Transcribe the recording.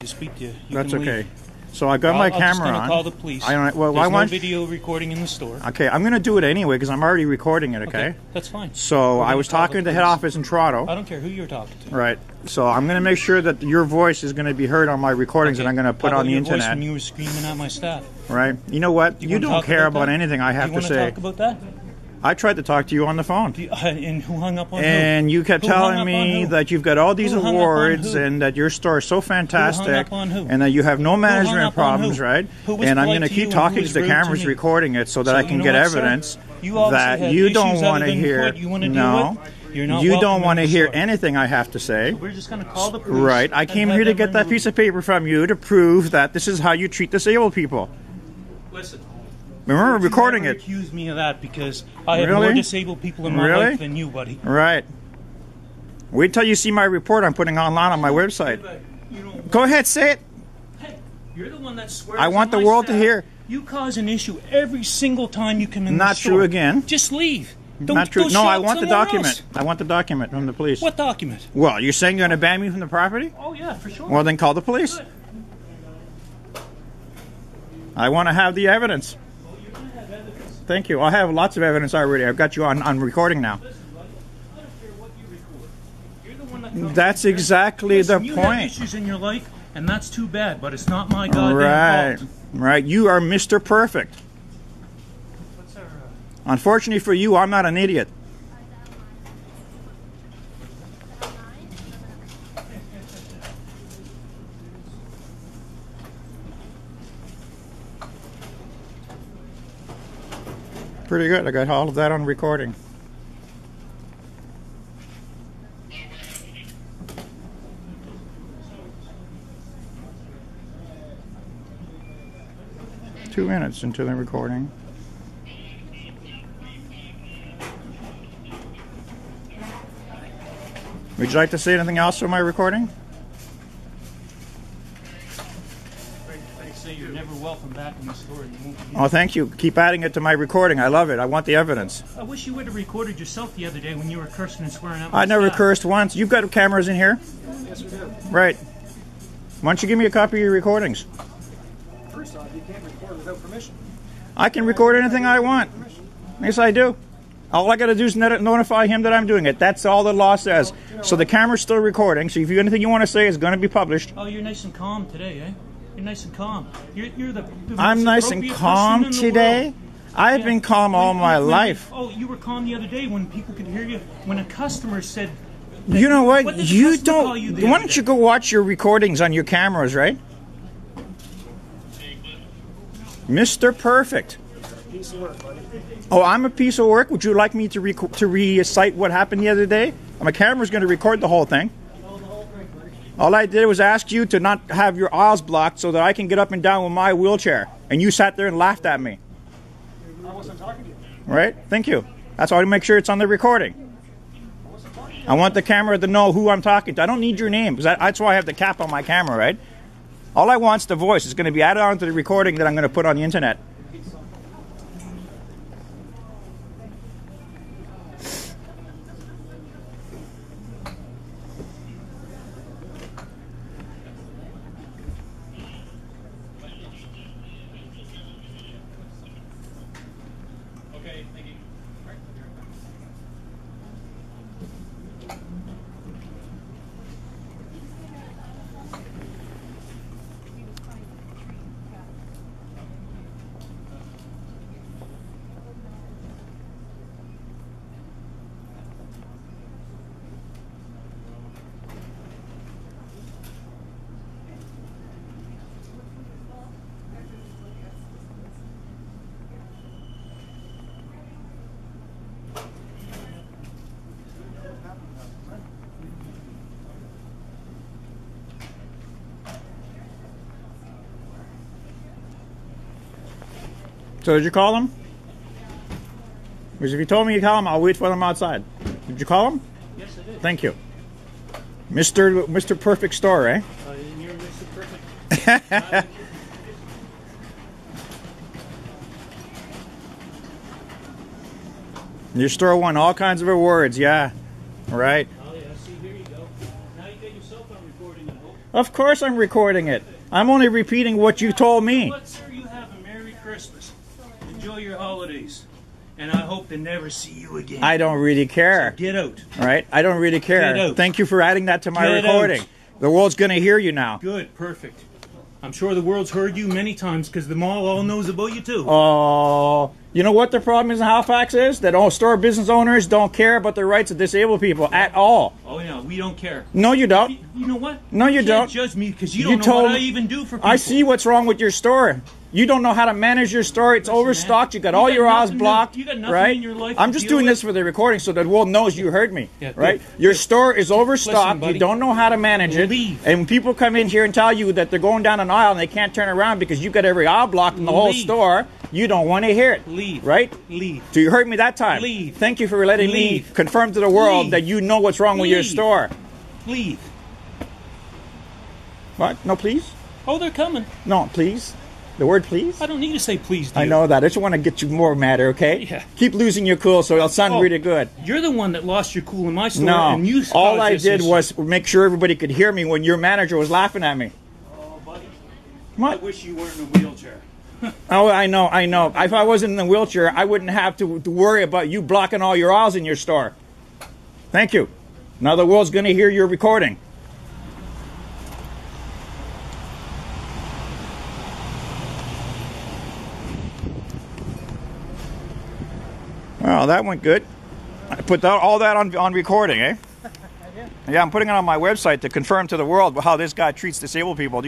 to speak to you. That's okay. So I got my camera on. I'm call the police. Well, There's I want no video recording in the store. Okay, I'm going to do it anyway because I'm already recording it. Okay, that's fine. So I was talking to head office in Toronto. I don't care who you're talking to. Right. So I'm going to make sure that your voice is going to be heard on my recordings, and I'm going to put on the internet. Voice when you were screaming at my staff. Right. You know what? You don't care about anything I have to say. Do you want to talk about that? I tried to talk to you on the phone. And who hung up on and who? you kept telling me that you've got all these awards and that your store is so fantastic and that you have no management problems, right? And I'm going to keep talking because the camera's recording it so that I can get evidence that you don't want to hear. No. You don't want to hear anything I have to say. So we're just going to call the police. Right. I came here to get that piece of paper from you to prove that this is how you treat disabled people. Listen. Remember recording it. Accuse me of that because I have more disabled people in my life than you, buddy. Right. Wait till you see my report I'm putting online on my website. Go ahead, say it. Hey, you're the one that swears. I want the world to hear. You cause an issue every single time you come in the store. Not true again. Just leave. Not true. No, I want the document. I want the document from the police. What document? Well, you're saying you're going to ban me from the property? Oh, yeah, for sure. Well, then call the police. Good. I want to have the evidence. Oh, you're going to have evidence. Thank you. I have lots of evidence already. I've got you on recording now. Listen, buddy, I don't care what you record. You're the one that that's exactly the point. You have issues in your life, and that's too bad, but it's not my goddamn fault. Right. You are Mr. Perfect. What's our... Unfortunately for you, I'm not an idiot. Pretty good. I got all of that on recording. Two minutes into the recording. Would you like to say anything else for my recording? You're never welcome back in the store. Oh, thank you. Keep adding it to my recording. I love it. I want the evidence. I wish you would have recorded yourself the other day when you were cursing and swearing at my I never cursed once. You've got cameras in here? Yes, we do. Right. Why don't you give me a copy of your recordings? First off, you can't record without permission. I can record anything I want. Yes, I do. All I got to do is notify him that I'm doing it. That's all the law says. So the camera's still recording, so if you anything you want to say is going to be published. Oh, you're nice and calm today, eh? You're nice and calm. You're the I'm nice and calm today? I've been calm all my life. Oh, you were calm the other day when people could hear you. When a customer said... You know what? You don't... Why don't you go watch your recordings on your cameras, right? Mr. Perfect. Piece of work, buddy. Oh, I'm a piece of work? Would you like me to recite what happened the other day? My camera's going to record the whole thing. All I did was ask you to not have your aisles blocked so that I can get up and down with my wheelchair. And you sat there and laughed at me. I wasn't talking to you. Right? Thank you. That's why I make sure it's on the recording. I want the camera to know who I'm talking to. I don't need your name, because that's why I have the cap on my camera, right? All I want is the voice. It's going to be added onto the recording that I'm going to put on the internet. Okay, thank you. So did you call him? Because if you told me you call him, I'll wait for them outside. Did you call him? Yes, I did. Thank you. Mr. Perfect Store, eh? You're Mr. Perfect. Your store won all kinds of awards, yeah. Right. Oh, yeah. See, here you go. Now you get yourself on recording, I hope. Of course I'm recording it. I'm only repeating what you told me. What, sir? You have a Merry Christmas. Enjoy your holidays. And I hope to never see you again. I don't really care. So get out. Right? I don't really care. Get out. Thank you for adding that to my Get recording. out. The world's going to hear you now. Good, perfect. I'm sure the world's heard you many times because the mall all knows about you too. Oh, you know what the problem is in Halifax is? That all store business owners don't care about the rights of disabled people at all. Oh yeah, we don't care. No, you don't. You know what? No, you can't don't. Judge me because you don't know what I even do for people. I see what's wrong with your store. You don't know how to manage your store. It's overstocked. You got all your aisles blocked. You got nothing right? in your life I'm just doing this for the recording so that the world knows you heard me. Yeah, right? good. Your store is overstocked. Listen, you don't know how to manage it. Leave. And when people come in here and tell you that they're going down an aisle and they can't turn around because you've got every aisle blocked in the whole store, you don't want to hear it. Leave. Right? Leave. So you heard me that time. Leave. Thank you for letting me confirm to the world that you know what's wrong with your store. Leave. What? No, please? Oh, they're coming. No, please. The word please? I don't need to say please to you. I know that. I just want to get you more madder, okay? Yeah. Keep losing your cool so it'll sound really good. You're the one that lost your cool in my store. No. And you all I did was make sure everybody could hear me when your manager was laughing at me. Oh, buddy. What? I wish you weren't in a wheelchair. Oh, I know. If I wasn't in the wheelchair, I wouldn't have to worry about you blocking all your aisles in your store. Thank you. Now the world's going to hear your recording. Well, that went good. I put all that on recording, eh? Yeah, I'm putting it on my website to confirm to the world how this guy treats disabled people.